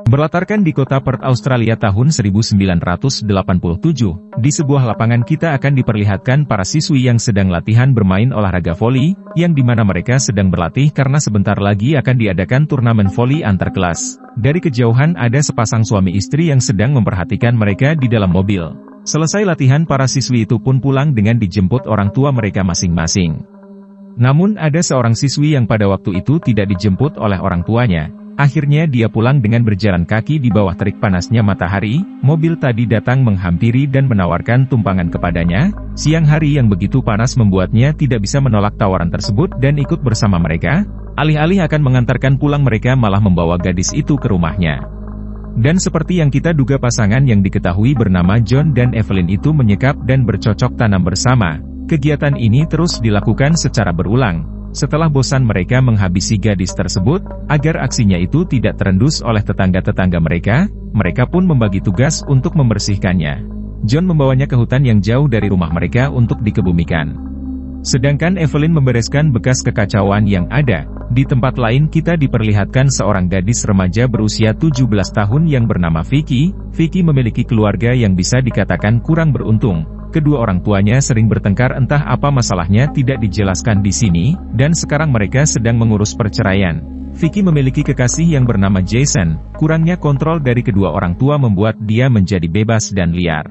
Berlatarkan di kota Perth, Australia tahun 1987, di sebuah lapangan kita akan diperlihatkan para siswi yang sedang latihan bermain olahraga voli, yang dimana mereka sedang berlatih karena sebentar lagi akan diadakan turnamen voli antar kelas. Dari kejauhan ada sepasang suami istri yang sedang memperhatikan mereka di dalam mobil. Selesai latihan, para siswi itu pun pulang dengan dijemput orang tua mereka masing-masing. Namun ada seorang siswi yang pada waktu itu tidak dijemput oleh orang tuanya. Akhirnya dia pulang dengan berjalan kaki di bawah terik panasnya matahari. Mobil tadi datang menghampiri dan menawarkan tumpangan kepadanya. Siang hari yang begitu panas membuatnya tidak bisa menolak tawaran tersebut dan ikut bersama mereka. Alih-alih akan mengantarkan pulang, mereka malah membawa gadis itu ke rumahnya. Dan seperti yang kita duga, pasangan yang diketahui bernama John dan Evelyn itu menyekap dan bercocok tanam bersama. Kegiatan ini terus dilakukan secara berulang. Setelah bosan mereka menghabisi gadis tersebut, agar aksinya itu tidak terendus oleh tetangga-tetangga mereka, mereka pun membagi tugas untuk membersihkannya. John membawanya ke hutan yang jauh dari rumah mereka untuk dikebumikan. Sedangkan Evelyn membereskan bekas kekacauan yang ada. Di tempat lain kita diperlihatkan seorang gadis remaja berusia 17 tahun yang bernama Vicky. Vicky memiliki keluarga yang bisa dikatakan kurang beruntung. Kedua orang tuanya sering bertengkar, entah apa masalahnya tidak dijelaskan di sini, dan sekarang mereka sedang mengurus perceraian. Vicky memiliki kekasih yang bernama Jason. Kurangnya kontrol dari kedua orang tua membuat dia menjadi bebas dan liar.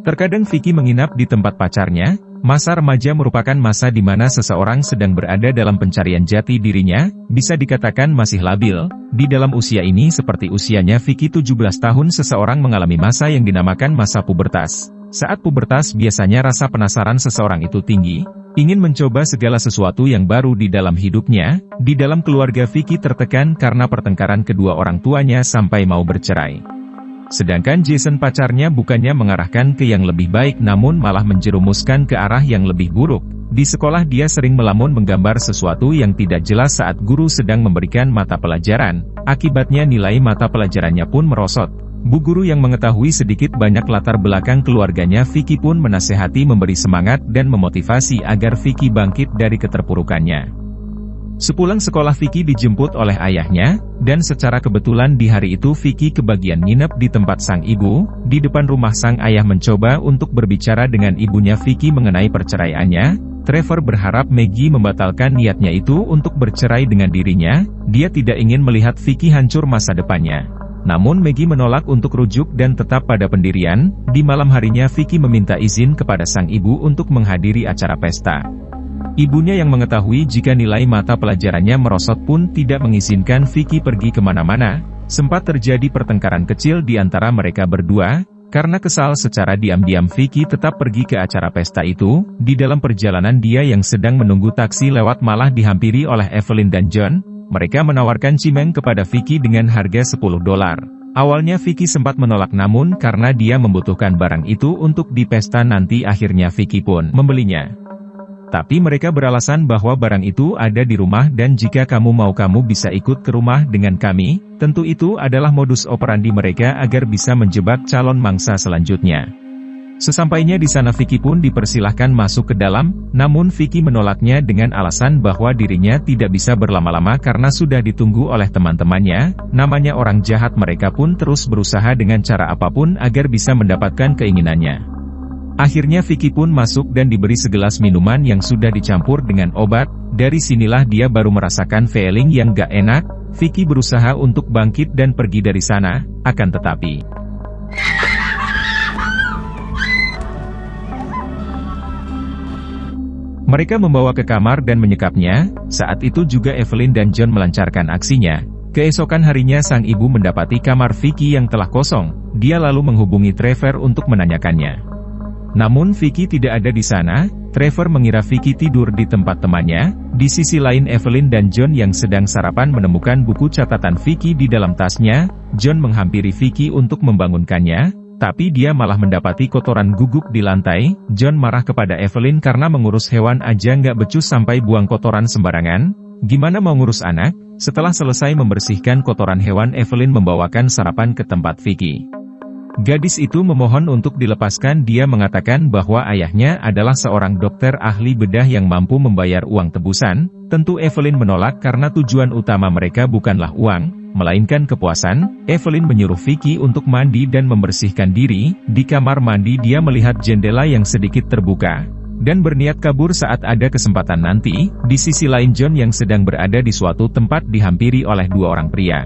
Terkadang Vicky menginap di tempat pacarnya. Masa remaja merupakan masa di mana seseorang sedang berada dalam pencarian jati dirinya, bisa dikatakan masih labil. Di dalam usia ini seperti usianya Vicky 17 tahun, seseorang mengalami masa yang dinamakan masa pubertas. Saat pubertas biasanya rasa penasaran seseorang itu tinggi, ingin mencoba segala sesuatu yang baru di dalam hidupnya. Di dalam keluarga Vicky tertekan karena pertengkaran kedua orang tuanya sampai mau bercerai. Sedangkan Jason pacarnya bukannya mengarahkan ke yang lebih baik, namun malah menjerumuskan ke arah yang lebih buruk. Di sekolah dia sering melamun menggambar sesuatu yang tidak jelas saat guru sedang memberikan mata pelajaran. Akibatnya nilai mata pelajarannya pun merosot. Bu guru yang mengetahui sedikit banyak latar belakang keluarganya Vicky pun menasehati, memberi semangat dan memotivasi agar Vicky bangkit dari keterpurukannya. Sepulang sekolah Vicky dijemput oleh ayahnya, dan secara kebetulan di hari itu Vicky kebagian nginep di tempat sang ibu. Di depan rumah sang ayah mencoba untuk berbicara dengan ibunya Vicky mengenai perceraiannya. Trevor berharap Maggie membatalkan niatnya itu untuk bercerai dengan dirinya. Dia tidak ingin melihat Vicky hancur masa depannya. Namun Maggie menolak untuk rujuk dan tetap pada pendirian. Di malam harinya Vicky meminta izin kepada sang ibu untuk menghadiri acara pesta. Ibunya yang mengetahui jika nilai mata pelajarannya merosot pun tidak mengizinkan Vicky pergi kemana-mana. Sempat terjadi pertengkaran kecil di antara mereka berdua. Karena kesal, secara diam-diam Vicky tetap pergi ke acara pesta itu. Di dalam perjalanan dia yang sedang menunggu taksi lewat malah dihampiri oleh Evelyn dan John. Mereka menawarkan cimeng kepada Vicky dengan harga $10. Awalnya Vicky sempat menolak, namun karena dia membutuhkan barang itu untuk di pesta nanti, akhirnya Vicky pun membelinya. Tapi mereka beralasan bahwa barang itu ada di rumah dan jika kamu mau kamu bisa ikut ke rumah dengan kami. Tentu itu adalah modus operandi mereka agar bisa menjebak calon mangsa selanjutnya. Sesampainya di sana Vicky pun dipersilahkan masuk ke dalam, namun Vicky menolaknya dengan alasan bahwa dirinya tidak bisa berlama-lama karena sudah ditunggu oleh teman-temannya. Namanya orang jahat, mereka pun terus berusaha dengan cara apapun agar bisa mendapatkan keinginannya. Akhirnya Vicky pun masuk dan diberi segelas minuman yang sudah dicampur dengan obat. Dari sinilah dia baru merasakan feeling yang gak enak. Vicky berusaha untuk bangkit dan pergi dari sana, akan tetapi mereka membawa ke kamar dan menyekapnya. Saat itu juga Evelyn dan John melancarkan aksinya. Keesokan harinya sang ibu mendapati kamar Vicky yang telah kosong. Dia lalu menghubungi Trevor untuk menanyakannya. Namun Vicky tidak ada di sana. Trevor mengira Vicky tidur di tempat temannya. Di sisi lain Evelyn dan John yang sedang sarapan menemukan buku catatan Vicky di dalam tasnya. John menghampiri Vicky untuk membangunkannya. Tapi dia malah mendapati kotoran guguk di lantai. John marah kepada Evelyn karena mengurus hewan aja nggak becus sampai buang kotoran sembarangan. Gimana mau ngurus anak? Setelah selesai membersihkan kotoran hewan, Evelyn membawakan sarapan ke tempat Vicky. Gadis itu memohon untuk dilepaskan. Dia mengatakan bahwa ayahnya adalah seorang dokter ahli bedah yang mampu membayar uang tebusan. Tentu Evelyn menolak karena tujuan utama mereka bukanlah uang, melainkan kepuasan. Evelyn menyuruh Vicky untuk mandi dan membersihkan diri. Di kamar mandi dia melihat jendela yang sedikit terbuka dan berniat kabur saat ada kesempatan nanti. Di sisi lain John yang sedang berada di suatu tempat dihampiri oleh dua orang pria.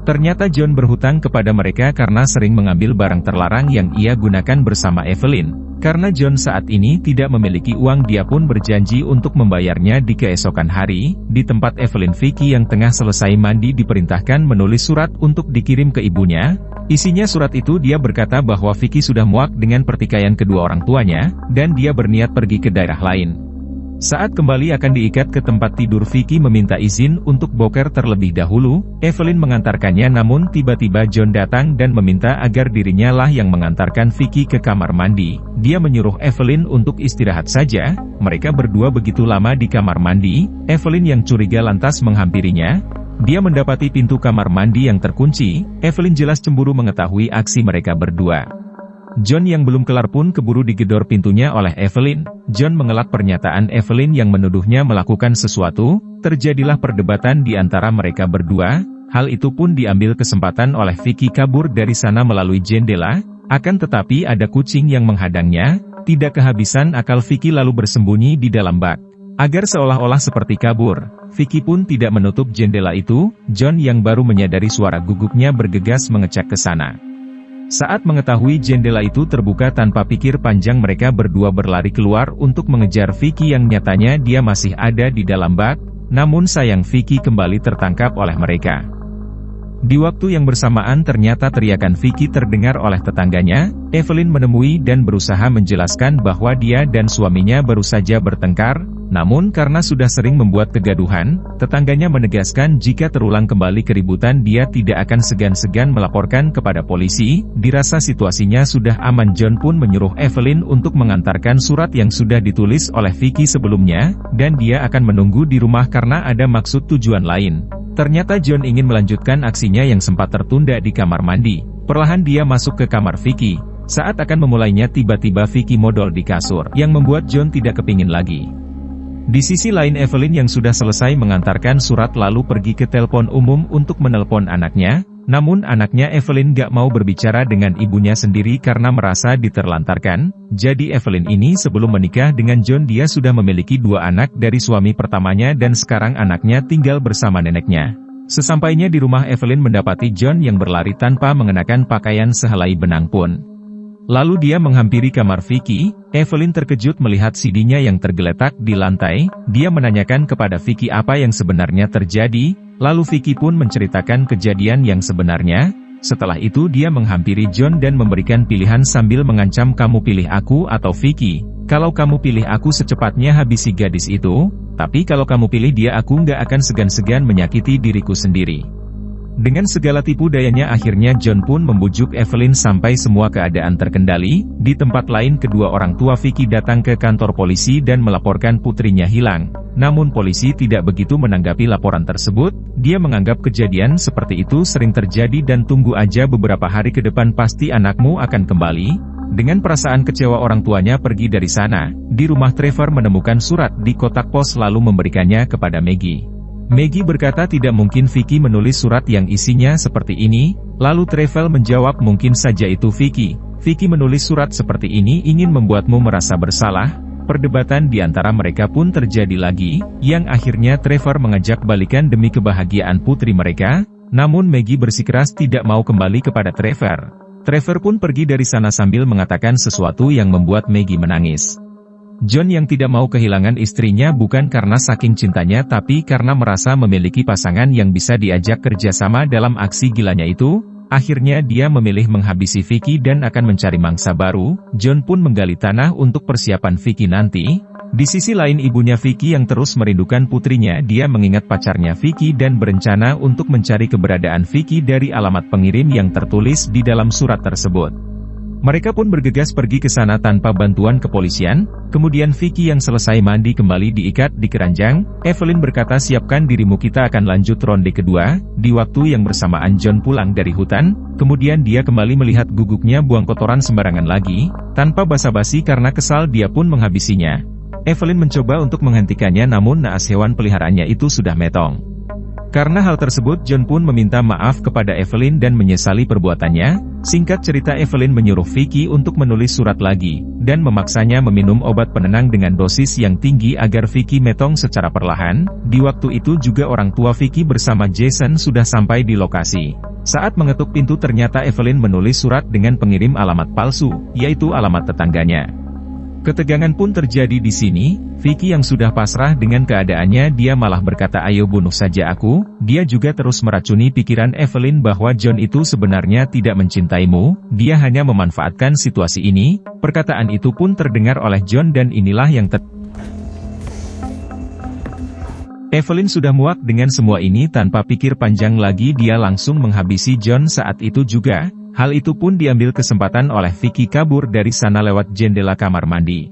Ternyata John berhutang kepada mereka karena sering mengambil barang terlarang yang ia gunakan bersama Evelyn. Karena John saat ini tidak memiliki uang, dia pun berjanji untuk membayarnya di keesokan hari. Di tempat Evelyn, Vicky yang tengah selesai mandi diperintahkan menulis surat untuk dikirim ke ibunya. Isinya surat itu dia berkata bahwa Vicky sudah muak dengan pertikaian kedua orang tuanya, dan dia berniat pergi ke daerah lain. Saat kembali akan diikat ke tempat tidur, Vicky meminta izin untuk boker terlebih dahulu. Evelyn mengantarkannya, namun tiba-tiba John datang dan meminta agar dirinya lah yang mengantarkan Vicky ke kamar mandi. Dia menyuruh Evelyn untuk istirahat saja. Mereka berdua begitu lama di kamar mandi. Evelyn yang curiga lantas menghampirinya. Dia mendapati pintu kamar mandi yang terkunci. Evelyn jelas cemburu mengetahui aksi mereka berdua. John yang belum kelar pun keburu digedor pintunya oleh Evelyn. John mengelak pernyataan Evelyn yang menuduhnya melakukan sesuatu. Terjadilah perdebatan di antara mereka berdua. Hal itu pun diambil kesempatan oleh Vicky kabur dari sana melalui jendela. Akan tetapi ada kucing yang menghadangnya. Tidak kehabisan akal, Vicky lalu bersembunyi di dalam bak. Agar seolah-olah seperti kabur, Vicky pun tidak menutup jendela itu. John yang baru menyadari suara guguknya bergegas mengecek ke sana. Saat mengetahui jendela itu terbuka, tanpa pikir panjang mereka berdua berlari keluar untuk mengejar Vicky yang nyatanya dia masih ada di dalam bak. Namun sayang, Vicky kembali tertangkap oleh mereka. Di waktu yang bersamaan ternyata teriakan Vicky terdengar oleh tetangganya. Evelyn menemui dan berusaha menjelaskan bahwa dia dan suaminya baru saja bertengkar. Namun karena sudah sering membuat kegaduhan, tetangganya menegaskan jika terulang kembali keributan dia tidak akan segan-segan melaporkan kepada polisi. Dirasa situasinya sudah aman, John pun menyuruh Evelyn untuk mengantarkan surat yang sudah ditulis oleh Vicky sebelumnya, dan dia akan menunggu di rumah karena ada maksud tujuan lain. Ternyata John ingin melanjutkan aksinya yang sempat tertunda di kamar mandi. Perlahan dia masuk ke kamar Vicky. Saat akan memulainya tiba-tiba Vicky modal di kasur, yang membuat John tidak kepingin lagi. Di sisi lain Evelyn yang sudah selesai mengantarkan surat lalu pergi ke telepon umum untuk menelpon anaknya. Namun anaknya Evelyn gak mau berbicara dengan ibunya sendiri karena merasa diterlantarkan. Jadi Evelyn ini sebelum menikah dengan John dia sudah memiliki 2 anak dari suami pertamanya dan sekarang anaknya tinggal bersama neneknya. Sesampainya di rumah Evelyn mendapati John yang berlari tanpa mengenakan pakaian sehelai benang pun. Lalu dia menghampiri kamar Vicky. Evelyn terkejut melihat CD-nya yang tergeletak di lantai. Dia menanyakan kepada Vicky apa yang sebenarnya terjadi. Lalu Vicky pun menceritakan kejadian yang sebenarnya. Setelah itu dia menghampiri John dan memberikan pilihan sambil mengancam, kamu pilih aku atau Vicky. Kalau kamu pilih aku secepatnya habisi gadis itu. Tapi kalau kamu pilih dia aku nggak akan segan-segan menyakiti diriku sendiri. Dengan segala tipu dayanya akhirnya John pun membujuk Evelyn sampai semua keadaan terkendali. Di tempat lain kedua orang tua Vicky datang ke kantor polisi dan melaporkan putrinya hilang. Namun polisi tidak begitu menanggapi laporan tersebut. Dia menganggap kejadian seperti itu sering terjadi dan tunggu aja beberapa hari ke depan pasti anakmu akan kembali. Dengan perasaan kecewa orang tuanya pergi dari sana. Di rumah Trevor menemukan surat di kotak pos lalu memberikannya kepada Maggie. Maggie berkata tidak mungkin Vicky menulis surat yang isinya seperti ini. Lalu Trevor menjawab mungkin saja itu Vicky. Vicky menulis surat seperti ini ingin membuatmu merasa bersalah. Perdebatan di antara mereka pun terjadi lagi, yang akhirnya Trevor mengajak balikan demi kebahagiaan putri mereka. Namun Maggie bersikeras tidak mau kembali kepada Trevor. Trevor pun pergi dari sana sambil mengatakan sesuatu yang membuat Maggie menangis. John yang tidak mau kehilangan istrinya bukan karena saking cintanya tapi karena merasa memiliki pasangan yang bisa diajak kerjasama dalam aksi gilanya itu. Akhirnya dia memilih menghabisi Vicky dan akan mencari mangsa baru. John pun menggali tanah untuk persiapan Vicky nanti. Di sisi lain ibunya Vicky yang terus merindukan putrinya, dia mengingat pacarnya Vicky dan berencana untuk mencari keberadaan Vicky dari alamat pengirim yang tertulis di dalam surat tersebut. Mereka pun bergegas pergi ke sana tanpa bantuan kepolisian. Kemudian Vicky yang selesai mandi kembali diikat di keranjang. Evelyn berkata, siapkan dirimu, kita akan lanjut ronde kedua. Di waktu yang bersamaan John pulang dari hutan. Kemudian dia kembali melihat guguknya buang kotoran sembarangan lagi. Tanpa basa-basi karena kesal dia pun menghabisinya. Evelyn mencoba untuk menghentikannya, namun naas hewan peliharaannya itu sudah metong. Karena hal tersebut John pun meminta maaf kepada Evelyn dan menyesali perbuatannya. Singkat cerita, Evelyn menyuruh Vicky untuk menulis surat lagi, dan memaksanya meminum obat penenang dengan dosis yang tinggi agar Vicky metong secara perlahan. Di waktu itu juga orang tua Vicky bersama Jason sudah sampai di lokasi. Saat mengetuk pintu ternyata Evelyn menulis surat dengan pengirim alamat palsu, yaitu alamat tetangganya. Ketegangan pun terjadi di sini. Vicky yang sudah pasrah dengan keadaannya, dia malah berkata, ayo bunuh saja aku. Dia juga terus meracuni pikiran Evelyn bahwa John itu sebenarnya tidak mencintaimu, dia hanya memanfaatkan situasi ini. Perkataan itu pun terdengar oleh John dan inilah yang Evelyn sudah muak dengan semua ini. Tanpa pikir panjang lagi dia langsung menghabisi John saat itu juga. Hal itu pun diambil kesempatan oleh Vicky kabur dari sana lewat jendela kamar mandi.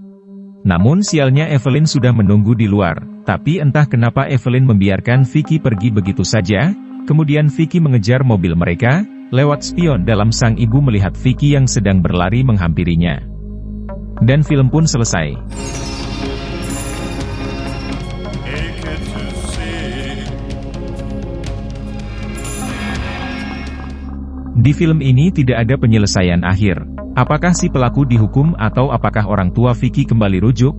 Namun sialnya Evelyn sudah menunggu di luar, tapi entah kenapa Evelyn membiarkan Vicky pergi begitu saja. Kemudian Vicky mengejar mobil mereka. Lewat spion dalam, sang ibu melihat Vicky yang sedang berlari menghampirinya. Dan film pun selesai. Di film ini tidak ada penyelesaian akhir. Apakah si pelaku dihukum atau apakah orang tua Vicky kembali rujuk?